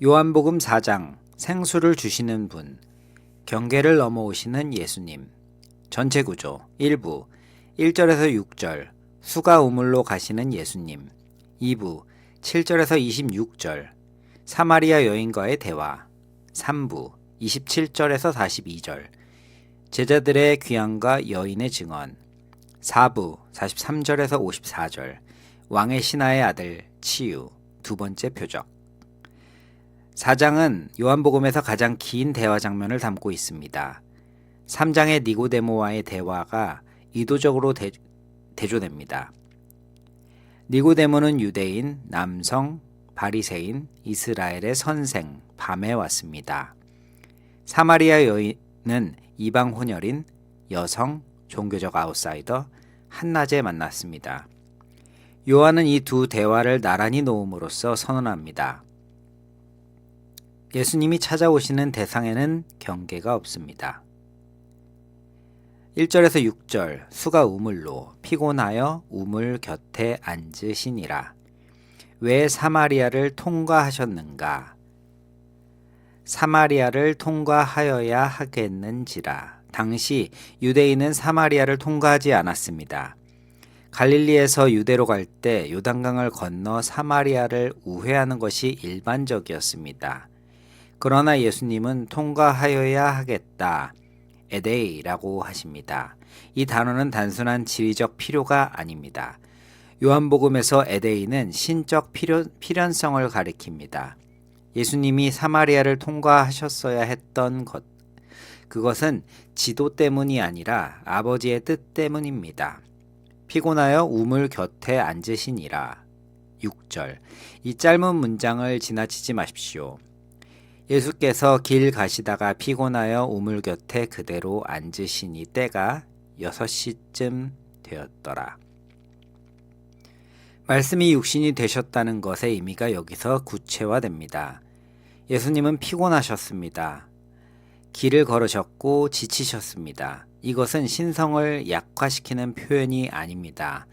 요한복음 4장 생수를 주시는 분, 경계를 넘어오시는 예수님. 전체 구조 1부 1절에서 6절 수가 우물로 가시는 예수님. 2부 7절에서 26절 사마리아 여인과의 대화. 3부 27절에서 42절 제자들의 귀환과 여인의 증언. 4부 43절에서 54절 왕의 신하의 아들 치유. 두 번째 표적. 4장은 요한복음에서 가장 긴 대화 장면을 담고 있습니다. 3장의 니고데모와의 대화가 의도적으로 대조됩니다. 니고데모는 유대인, 남성, 바리새인, 이스라엘의 선생, 밤에 왔습니다. 사마리아 여인은 이방 혼혈인 여성, 종교적 아웃사이더, 한낮에 만났습니다. 요한은 이 두 대화를 나란히 놓음으로써 선언합니다. 예수님이 찾아오시는 대상에는 경계가 없습니다. 1절에서 6절 수가 우물로 피곤하여 우물 곁에 앉으시니라. 왜 사마리아를 통과하셨는가? 사마리아를 통과하여야 하겠는지라. 당시 유대인은 사마리아를 통과하지 않았습니다. 갈릴리에서 유대로 갈 때 요단강을 건너 사마리아를 우회하는 것이 일반적이었습니다. 그러나 예수님은 통과하여야 하겠다, 에데이라고 하십니다. 이 단어는 단순한 지리적 필요가 아닙니다. 요한복음에서 에데이는 신적 필연성을 가리킵니다. 예수님이 사마리아를 통과하셨어야 했던 것, 그것은 지도 때문이 아니라 아버지의 뜻 때문입니다. 피곤하여 우물 곁에 앉으시니라. 6절. 이 짧은 문장을 지나치지 마십시오. 예수께서 길 가시다가 피곤하여 우물 곁에 그대로 앉으시니 때가 6시쯤 되었더라. 말씀이 육신이 되셨다는 것의 의미가 여기서 구체화됩니다. 예수님은 피곤하셨습니다. 길을 걸으셨고 지치셨습니다. 이것은 신성을 약화시키는 표현이 아닙니다.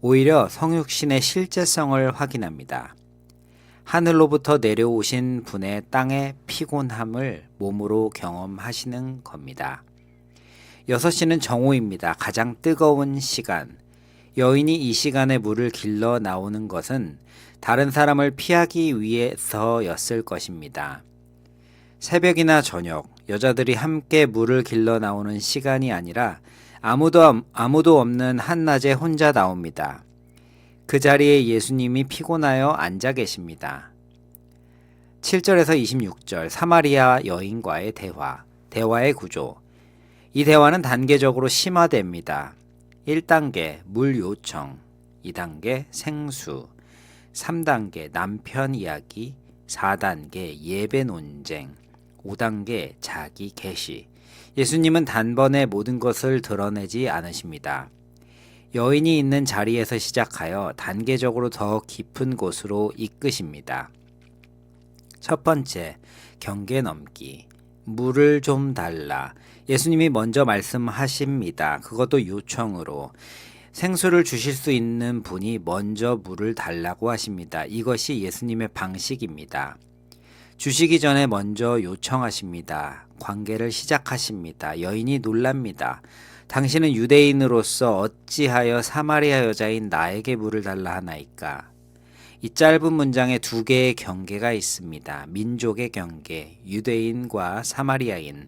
오히려 성육신의 실제성을 확인합니다. 하늘로부터 내려오신 분의 땅의 피곤함을 몸으로 경험하시는 겁니다. 6시는 정오입니다. 가장 뜨거운 시간. 여인이 이 시간에 물을 길러 나오는 것은 다른 사람을 피하기 위해서였을 것입니다. 새벽이나 저녁, 여자들이 함께 물을 길러 나오는 시간이 아니라 아무도 없는 한낮에 혼자 나옵니다. 그 자리에 예수님이 피곤하여 앉아 계십니다. 7절에서 26절 사마리아 여인과의 대화, 대화의 구조. 이 대화는 단계적으로 심화됩니다. 1단계 물 요청, 2단계 생수, 3단계 남편 이야기, 4단계 예배 논쟁, 5단계 자기 계시. 예수님은 단번에 모든 것을 드러내지 않으십니다. 여인이 있는 자리에서 시작하여 단계적으로 더 깊은 곳으로 이끄십니다. 첫 번째, 경계 넘기. 물을 좀 달라. 예수님이 먼저 말씀하십니다. 그것도 요청으로. 생수를 주실 수 있는 분이 먼저 물을 달라고 하십니다. 이것이 예수님의 방식입니다. 주시기 전에 먼저 요청하십니다. 관계를 시작하십니다. 여인이 놀랍니다. 당신은 유대인으로서 어찌하여 사마리아 여자인 나에게 물을 달라 하나이까? 이 짧은 문장에 두 개의 경계가 있습니다. 민족의 경계, 유대인과 사마리아인,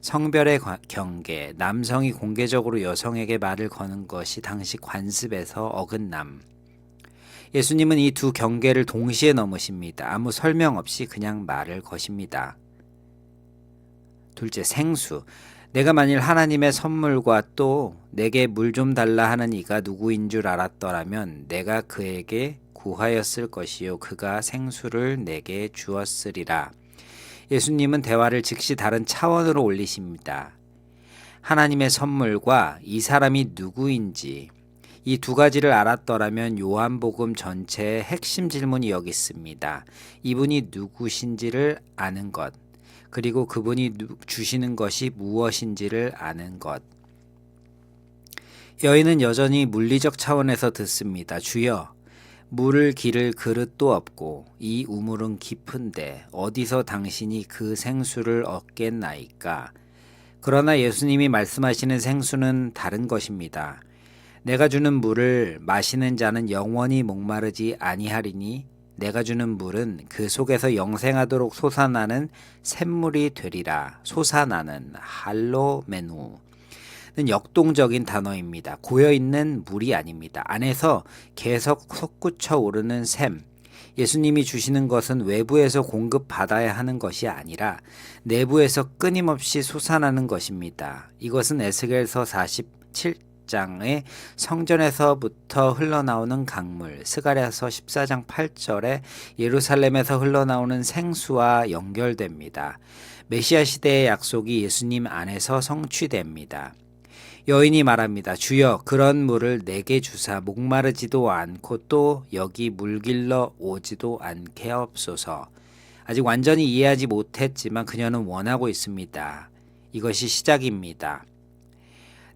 성별의 경계, 남성이 공개적으로 여성에게 말을 거는 것이 당시 관습에서 어긋남. 예수님은 이 두 경계를 동시에 넘으십니다. 아무 설명 없이 그냥 말을 거십니다. 둘째, 생수. 내가 만일 하나님의 선물과 또 내게 물 좀 달라 하는 이가 누구인 줄 알았더라면 내가 그에게 구하였을 것이요 그가 생수를 내게 주었으리라. 예수님은 대화를 즉시 다른 차원으로 올리십니다. 하나님의 선물과 이 사람이 누구인지, 이 두 가지를 알았더라면 요한복음 전체의 핵심 질문이 여기 있습니다. 이분이 누구신지를 아는 것, 그리고 그분이 주시는 것이 무엇인지를 아는 것. 여인은 여전히 물리적 차원에서 듣습니다. 주여, 물을 기를 그릇도 없고 이 우물은 깊은데 어디서 당신이 그 생수를 얻겠나이까. 그러나 예수님이 말씀하시는 생수는 다른 것입니다. 내가 주는 물을 마시는 자는 영원히 목마르지 아니하리니 내가 주는 물은 그 속에서 영생하도록 솟아나는 샘물이 되리라. 솟아나는 할로메누 는 역동적인 단어입니다. 고여있는 물이 아닙니다. 안에서 계속 솟구쳐 오르는 샘. 예수님이 주시는 것은 외부에서 공급받아야 하는 것이 아니라 내부에서 끊임없이 솟아나는 것입니다. 이것은 에스겔서 47장의 성전에서부터 흘러나오는 강물, 스가랴서 14장 8절에 예루살렘에서 흘러나오는 생수와 연결됩니다. 메시아 시대의 약속이 예수님 안에서 성취됩니다. 여인이 말합니다. 주여, 그런 물을 내게 주사 목마르지도 않고 또 여기 물길러 오지도 않게 하옵소서. 아직 완전히 이해하지 못했지만 그녀는 원하고 있습니다. 이것이 시작입니다.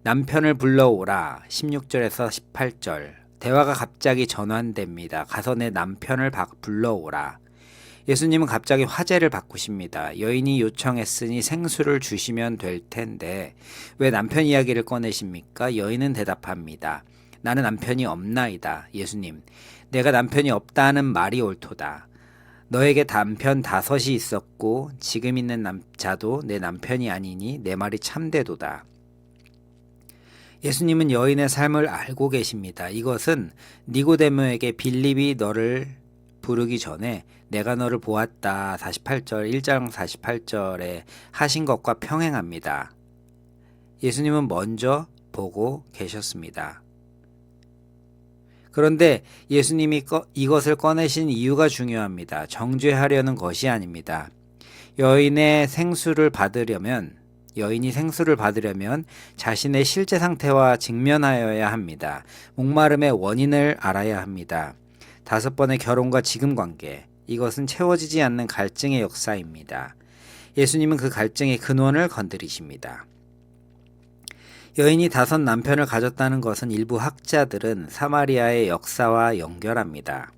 남편을 불러오라. 16절에서 18절. 대화가 갑자기 전환됩니다. 가서 내 남편을 불러오라. 예수님은 갑자기 화제를 바꾸십니다. 여인이 요청했으니 생수를 주시면 될 텐데 왜 남편 이야기를 꺼내십니까? 여인은 대답합니다. 나는 남편이 없나이다. 예수님, 내가 남편이 없다는 말이 옳도다. 너에게 남편 5이 있었고 지금 있는 자도 내 남편이 아니니 내 말이 참되도다. 예수님은 여인의 삶을 알고 계십니다. 이것은 니고데모에게 빌립이 너를 부르기 전에 내가 너를 보았다 48절 1장 48절에 하신 것과 평행합니다. 예수님은 먼저 보고 계셨습니다. 그런데 예수님이 이것을 꺼내신 이유가 중요합니다. 정죄하려는 것이 아닙니다. 여인이 생수를 받으려면 자신의 실제 상태와 직면하여야 합니다. 목마름의 원인을 알아야 합니다. 5번의 결혼과 지금 관계, 이것은 채워지지 않는 갈증의 역사입니다. 예수님은 그 갈증의 근원을 건드리십니다. 여인이 5 남편을 가졌다는 것은 일부 학자들은 사마리아의 역사와 연결합니다.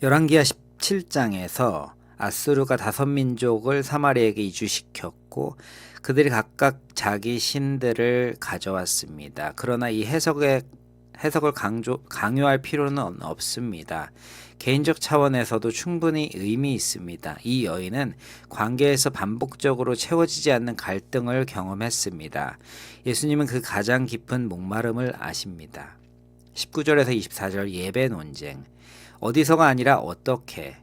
열왕기하 17장에서 아수르가 5 민족을 사마리아에게 이주시켰고 그들이 각각 자기 신들을 가져왔습니다. 그러나 이 해석을 강요할 필요는 없습니다. 개인적 차원에서도 충분히 의미 있습니다. 이 여인은 관계에서 반복적으로 채워지지 않는 갈등을 경험했습니다. 예수님은 그 가장 깊은 목마름을 아십니다. 19절에서 24절 예배 논쟁. 어디서가 아니라 어떻게.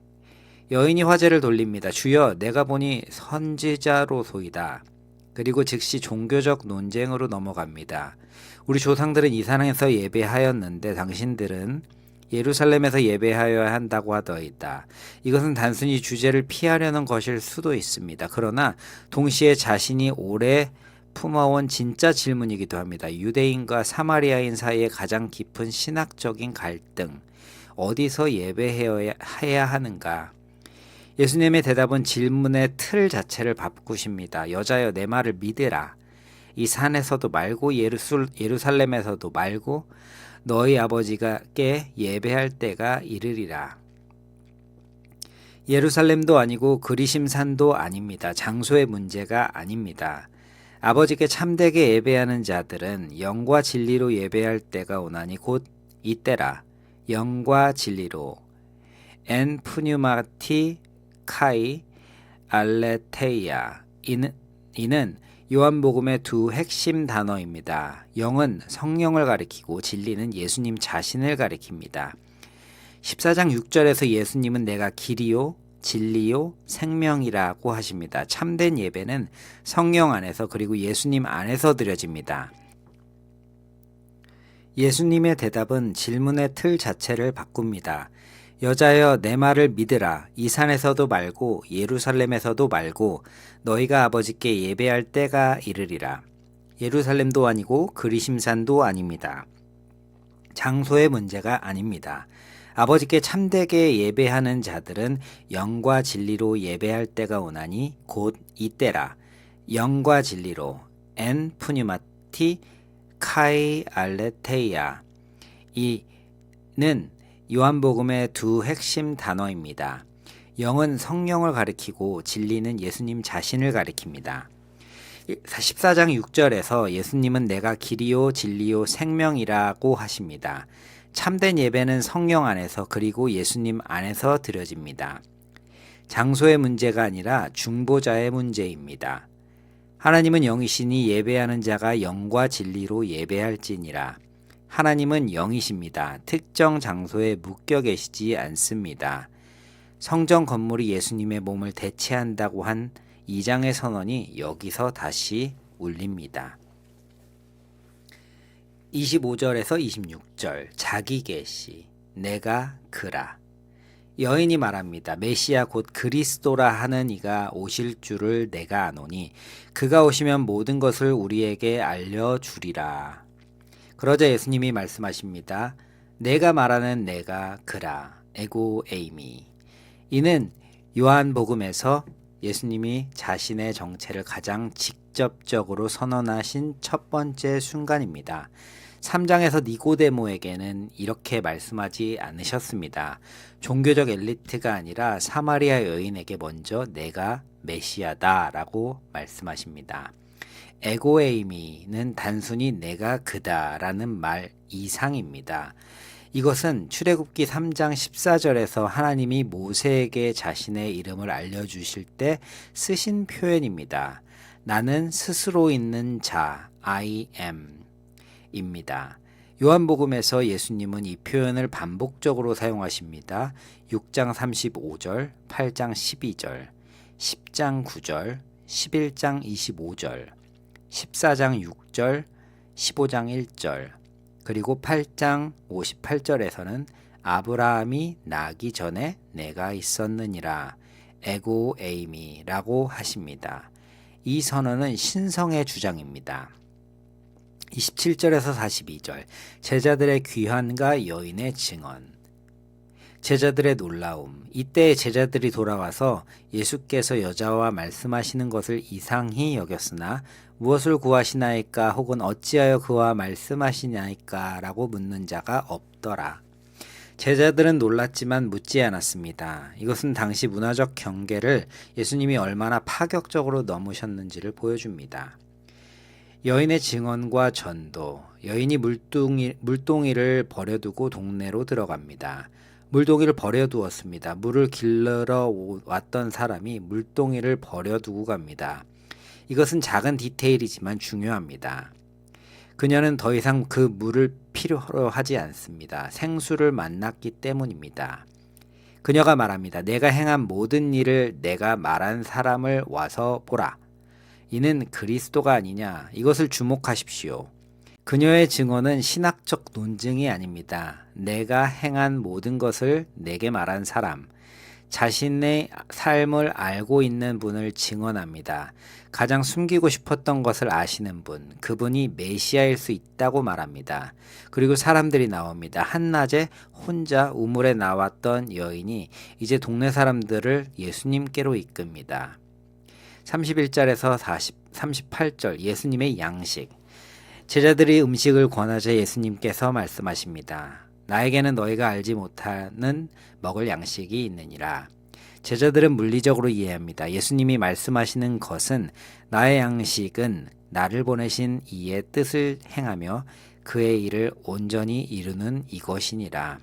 여인이 화제를 돌립니다. 주여, 내가 보니 선지자로소이다. 그리고 즉시 종교적 논쟁으로 넘어갑니다. 우리 조상들은 이 산에서 예배하였는데 당신들은 예루살렘에서 예배하여야 한다고 하더이다. 이것은 단순히 주제를 피하려는 것일 수도 있습니다. 그러나 동시에 자신이 오래 품어온 진짜 질문이기도 합니다. 유대인과 사마리아인 사이의 가장 깊은 신학적인 갈등. 어디서 예배해야 하는가? 예수님의 대답은 질문의 틀 자체를 바꾸십니다. 여자여, 내 말을 믿으라. 이 산에서도 말고 예루살렘에서도 말고 너희 아버지께 예배할 때가 이르리라. 예루살렘도 아니고 그리심산도 아닙니다. 장소의 문제가 아닙니다. 아버지께 참되게 예배하는 자들은 영과 진리로 예배할 때가 오나니 곧 이때라. 영과 진리로. 엔 푸뉴마티 카이 알레테이아. 이는 요한복음의 2 핵심 단어입니다. 영은 성령을 가리키고 진리는 예수님 자신을 가리킵니다. 14장 6절에서 예수님은 내가 길이요 진리요 생명이라고 하십니다. 참된 예배는 성령 안에서 그리고 예수님 안에서 드려집니다. 예수님의 대답은 질문의 틀 자체를 바꿉니다. 여자여, 내 말을 믿으라. 이 산에서도 말고 예루살렘에서도 말고 너희가 아버지께 예배할 때가 이르리라. 예루살렘도 아니고 그리심산도 아닙니다. 장소의 문제가 아닙니다. 아버지께 참되게 예배하는 자들은 영과 진리로 예배할 때가 오나니 곧 이때라. 영과 진리로. 엔 푸뉴마티 카이 알레테이아. 요한복음의 두 핵심 단어입니다. 영은 성령을 가리키고 진리는 예수님 자신을 가리킵니다. 14장 6절에서 예수님은 내가 길이요 진리요 생명이라고 하십니다. 참된 예배는 성령 안에서 그리고 예수님 안에서 드려집니다. 장소의 문제가 아니라 중보자의 문제입니다. 하나님은 영이시니 예배하는 자가 영과 진리로 예배할지니라. 하나님은 영이십니다. 특정 장소에 묶여 계시지 않습니다. 성전 건물이 예수님의 몸을 대체한다고 한 2장의 선언이 여기서 다시 울립니다. 25절에서 26절 자기 계시 내가 그라. 여인이 말합니다. 메시아 곧 그리스도라 하는 이가 오실 줄을 내가 아노니 그가 오시면 모든 것을 우리에게 알려주리라. 그러자 예수님이 말씀하십니다. 내가 말하는 내가 그라. 에고 에이미. 이는 요한복음에서 예수님이 자신의 정체를 가장 직접적으로 선언하신 첫 번째 순간입니다. 3장에서 니고데모에게는 이렇게 말씀하지 않으셨습니다. 종교적 엘리트가 아니라 사마리아 여인에게 먼저 내가 메시아다 라고 말씀하십니다. 에고에이미는 단순히 내가 그다라는 말 이상입니다. 이것은 출애굽기 3장 14절에서 하나님이 모세에게 자신의 이름을 알려주실 때 쓰신 표현입니다. 나는 스스로 있는 자, I am 입니다. 요한복음에서 예수님은 이 표현을 반복적으로 사용하십니다. 6장 35절, 8장 12절, 10장 9절, 11장 25절, 14장 6절, 15장 1절, 그리고 8장 58절에서는 아브라함이 나기 전에 내가 있었느니라 에고 에이미라고 하십니다. 이 선언은 신성의 주장입니다. 27절에서 42절 제자들의 귀환과 여인의 증언. 제자들의 놀라움. 이때 제자들이 돌아와서 예수께서 여자와 말씀하시는 것을 이상히 여겼으나 무엇을 구하시나이까 혹은 어찌하여 그와 말씀하시나이까 라고 묻는 자가 없더라. 제자들은 놀랐지만 묻지 않았습니다. 이것은 당시 문화적 경계를 예수님이 얼마나 파격적으로 넘으셨는지를 보여줍니다. 여인의 증언과 전도. 여인이 물동이를 버려두고 동네로 들어갑니다. 물동이를 버려두었습니다. 물을 길러 왔던 사람이 물동이를 버려두고 갑니다. 이것은 작은 디테일이지만 중요합니다. 그녀는 더 이상 그 물을 필요로 하지 않습니다. 생수를 만났기 때문입니다. 그녀가 말합니다. 내가 행한 모든 일을 내가 말한 사람을 와서 보라. 이는 그리스도가 아니냐. 이것을 주목하십시오. 그녀의 증언은 신학적 논증이 아닙니다. 내가 행한 모든 것을 내게 말한 사람, 자신의 삶을 알고 있는 분을 증언합니다. 가장 숨기고 싶었던 것을 아시는 분, 그분이 메시아일 수 있다고 말합니다. 그리고 사람들이 나옵니다. 한낮에 혼자 우물에 나왔던 여인이 이제 동네 사람들을 예수님께로 이끕니다. 31절에서 38절 예수님의 양식. 제자들이 음식을 권하자 예수님께서 말씀하십니다. 나에게는 너희가 알지 못하는 먹을 양식이 있느니라. 제자들은 물리적으로 이해합니다. 예수님이 말씀하시는 것은 나의 양식은 나를 보내신 이의 뜻을 행하며 그의 일을 온전히 이루는 이것이니라.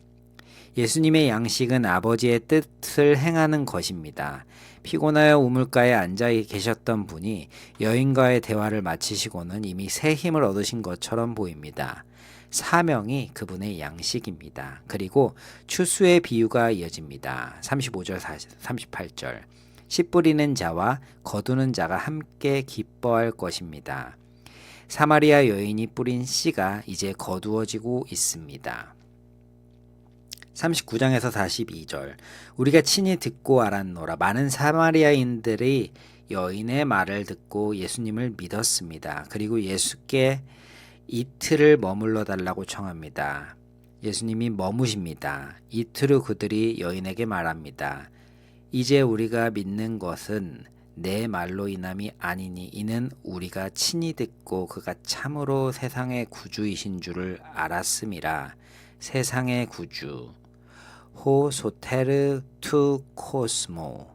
예수님의 양식은 아버지의 뜻을 행하는 것입니다. 피곤하여 우물가에 앉아 계셨던 분이 여인과의 대화를 마치시고는 이미 새 힘을 얻으신 것처럼 보입니다. 사명이 그분의 양식입니다. 그리고 추수의 비유가 이어집니다. 35절 38절 씨 뿌리는 자와 거두는 자가 함께 기뻐할 것입니다. 사마리아 여인이 뿌린 씨가 이제 거두어지고 있습니다. 39장에서 42절 우리가 친히 듣고 알았노라. 많은 사마리아인들이 여인의 말을 듣고 예수님을 믿었습니다. 그리고 예수께 이틀을 머물러 달라고 청합니다. 예수님이 머무십니다. 이틀 후 그들이 여인에게 말합니다. 이제 우리가 믿는 것은 내 말로 인함이 아니니 이는 우리가 친히 듣고 그가 참으로 세상의 구주이신 줄을 알았음이라. 세상의 구주, 호 소테르 투 코스모.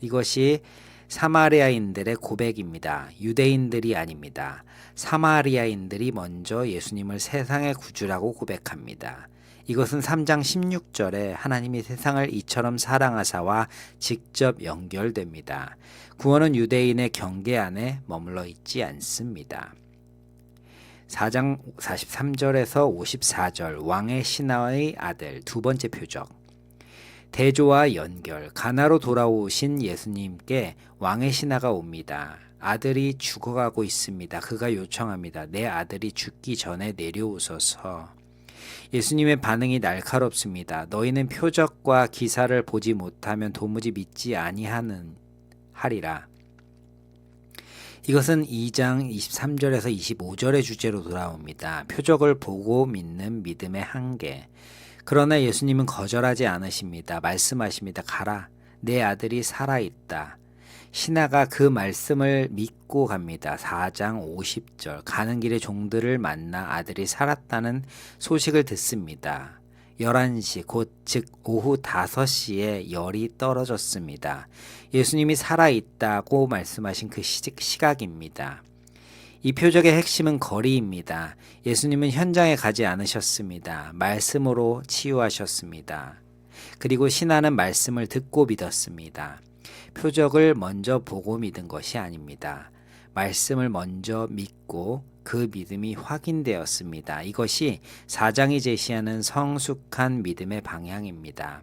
이것이 사마리아인들의 고백입니다. 유대인들이 아닙니다. 사마리아인들이 먼저 예수님을 세상의 구주라고 고백합니다. 이것은 3장 16절에 하나님이 세상을 이처럼 사랑하사와 직접 연결됩니다. 구원은 유대인의 경계 안에 머물러 있지 않습니다. 4장 43절에서 54절 왕의 신하의 아들 두 번째 표적. 대조와 연결. 가나로 돌아오신 예수님께 왕의 신하가 옵니다. 아들이 죽어가고 있습니다. 그가 요청합니다. 내 아들이 죽기 전에 내려오소서. 예수님의 반응이 날카롭습니다. 너희는 표적과 기사를 보지 못하면 도무지 믿지 하리라. 이것은 2장 23절에서 25절의 주제로 돌아옵니다. 표적을 보고 믿는 믿음의 한계. 그러나 예수님은 거절하지 않으십니다. 말씀하십니다. 가라. 내 아들이 살아있다. 신하가 그 말씀을 믿고 갑니다. 4장 50절. 가는 길에 종들을 만나 아들이 살았다는 소식을 듣습니다. 11시 즉 오후 5시에 열이 떨어졌습니다. 예수님이 살아있다고 말씀하신 그 시각입니다. 이 표적의 핵심은 거리입니다. 예수님은 현장에 가지 않으셨습니다. 말씀으로 치유하셨습니다. 그리고 신하는 말씀을 듣고 믿었습니다. 표적을 먼저 보고 믿은 것이 아닙니다. 말씀을 먼저 믿고 그 믿음이 확인되었습니다. 이것이 4장이 제시하는 성숙한 믿음의 방향입니다.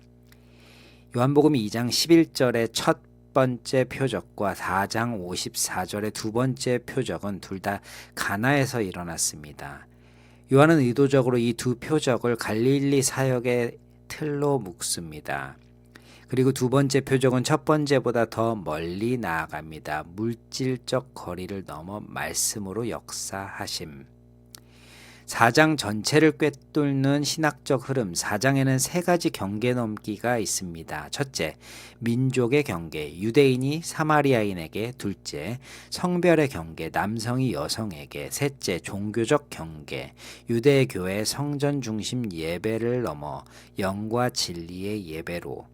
요한복음 2장 11절의 첫 번째 표적과 4장 54절의 두 번째 표적은 둘 다 가나에서 일어났습니다. 요한은 의도적으로 이 두 표적을 갈릴리 사역의 틀로 묶습니다. 그리고 두 번째 표적은 첫 번째보다 더 멀리 나아갑니다. 물질적 거리를 넘어 말씀으로 역사하심. 4장 전체를 꿰뚫는 신학적 흐름. 4장에는 세 가지 경계 넘기가 있습니다. 첫째, 민족의 경계, 유대인이 사마리아인에게. 둘째, 성별의 경계, 남성이 여성에게. 셋째, 종교적 경계, 유대 교회 성전 중심 예배를 넘어 영과 진리의 예배로.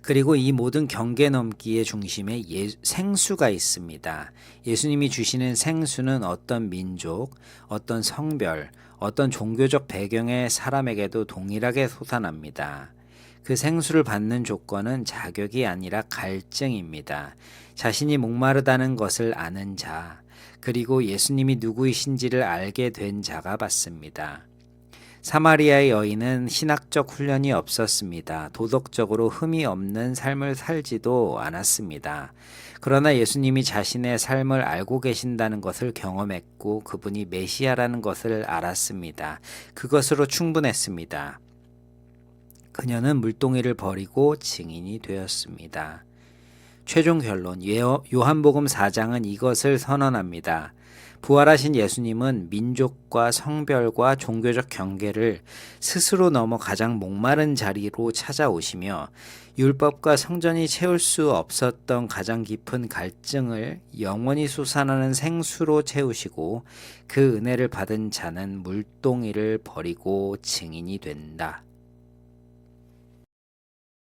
그리고 이 모든 경계 넘기의 중심에 생수가 있습니다. 예수님이 주시는 생수는 어떤 민족, 어떤 성별, 어떤 종교적 배경의 사람에게도 동일하게 솟아납니다. 그 생수를 받는 조건은 자격이 아니라 갈증입니다. 자신이 목마르다는 것을 아는 자, 그리고 예수님이 누구이신지를 알게 된 자가 받습니다. 사마리아의 여인은 신학적 훈련이 없었습니다. 도덕적으로 흠이 없는 삶을 살지도 않았습니다. 그러나 예수님이 자신의 삶을 알고 계신다는 것을 경험했고 그분이 메시아라는 것을 알았습니다. 그것으로 충분했습니다. 그녀는 물동이를 버리고 증인이 되었습니다. 최종 결론, 요한복음 4장은 이것을 선언합니다. 부활하신 예수님은 민족과 성별과 종교적 경계를 스스로 넘어 가장 목마른 자리로 찾아오시며 율법과 성전이 채울 수 없었던 가장 깊은 갈증을 영원히 솟아나는 생수로 채우시고 그 은혜를 받은 자는 물동이를 버리고 증인이 된다.